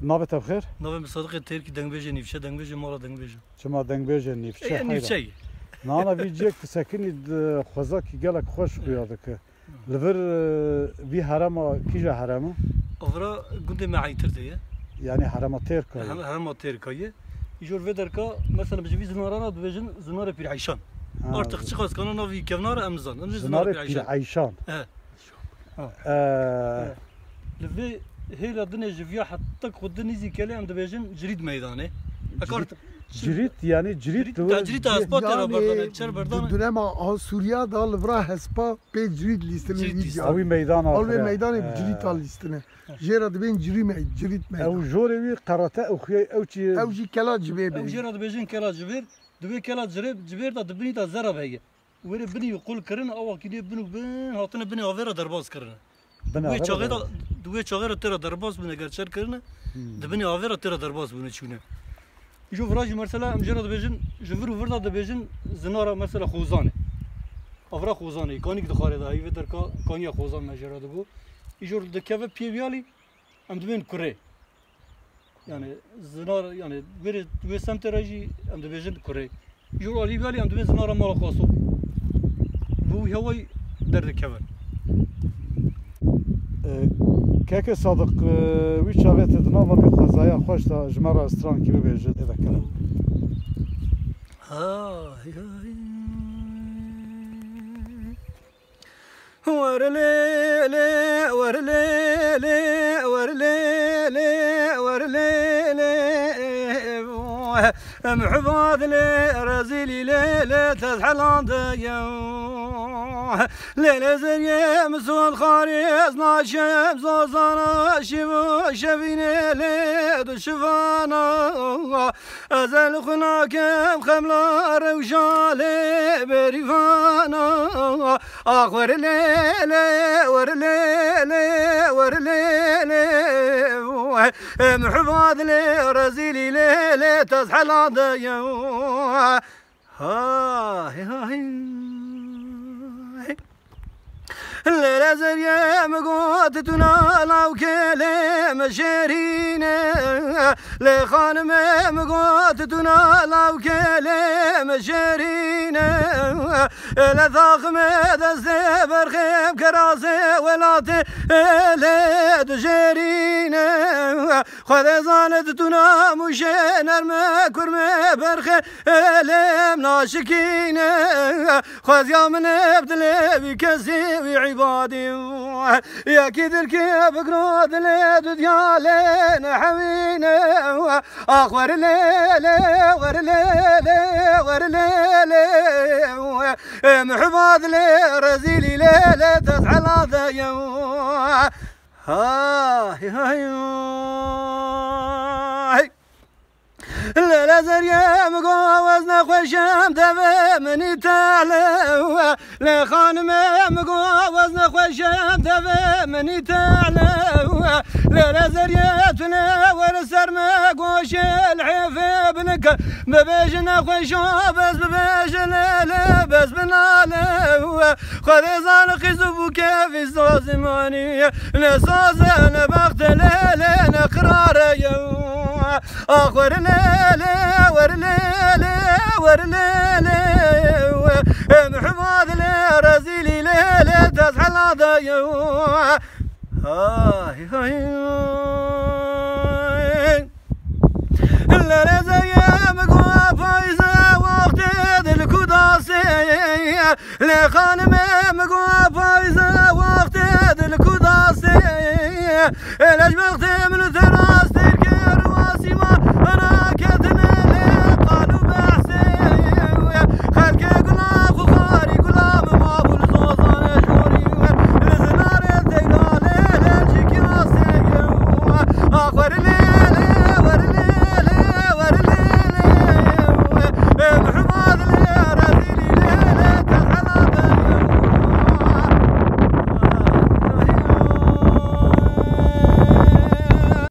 نابت بخير؟ نابم صادق تركي دنبيجي نيفشة دنبيجي مالا دنبيجي شما دنبيجي نيفشة نيفشة نانا فيجيك تسكني خوزاكي قالك خوش بيادك لفر في حرما كيجا حرما؟ أفرا قند معي ترتيه يعني حرما تيركا حرما تيركاية يجور فيدركا مثلا بجي زنارانا دبيجن زنار بير عيشان أرتق تشخص كانوا نافي كفنار أمزان زنار بير عيشان لفي هيلا دنيا جفيا حتى خدني زي كلام دبيجن جريد ميدانه أكارت جريت يعني جريت جريت هسبا ترى بردان شر بردان دنما سوريا دال لفرا هسبا بي جريد ليستنه اوي ميدان اوي ميدان جريت ليستنه جيرا دبين جري جريت ميدان او جوري قرته او خي او شي او جي كلا جبير او جيرا دبيجن كلا جبير دبي كلا جبير دا دبني دا زرب هي وير بني يقول كرن او كيدي بنو بن هاتنا بني اوفيرا درباز كرن دوي چاغيدا دوي چاغيرا ترى درباز بن اگر شر كرن دبني اوفيرا ترى درباز بن چونه يجو فراج مثلا مجرد بيجن جفر وفردا دبيجن زنارة مثلا خوزانه افرا خوزانه كانيك دخاره ده هيفي دركا كانيا خوزان مجرد بو يجور دكافه بيبيالي ام دبين كوري يعني زنار يعني وي سمت راجي ام دبيجن كوري يجور علي بالي ام دبين زنارة مالا قاسو بو هواي درد كفن كاكي صادق ويش شغلت دنابا بخزايا خوش تا جمرة استران كيلو بيجد إذا كلام ورليلي ورليلي ورليلي ورليلي محفوظ لي رزيلي ليلة تزحل عندي ليلة زرية مسود خاريز ناشم زوزانا شفيني ليد شفانا أزل خناكم خملا روشالي بريفانا أخور ليلي ورليلي ورليلي محفوظ لي رزيلي ليلة تزحل عندي هاي الليلة زريا مقوتتنا لو كلام شيرينة لخانم مقوتتنا لو كلام شيرينة لثاخم دستبر خيم كراسي ولاتي ليد شيرينة خذ زانتتنا مشين ارمى كرمى برخي لم ناشكينة خذ يا من ابدلي بكسي وعبادي يا كذلك بقرود ليد ديالين حوينة أخور ليلي ور ليلي ور ليلي محفوظ لي رزيلي ليلة تزحل ضيا هاي لا زريا مقوز نخوشم دفا مني تعلو لا خانم مقوز نخوشم دفا مني تعلو لا زريا تنا ورسر مقوش الحيف ابنك ببيش نخوشو بس ببيش لا بس بنالو خذ زان خزبو كيف زوزماني نصوص انا بخت ليلة قرار أخور ليلي ورليلي ورليلي محفوظ لي رزيلي ليلة تزحل ضيو هاي الليلة زي مقوى فايزة وقت ذلكو داسي لخانم مقوى فايزة وقت ذلكو داسي الأجمل من ثلاث تركي رواسي ما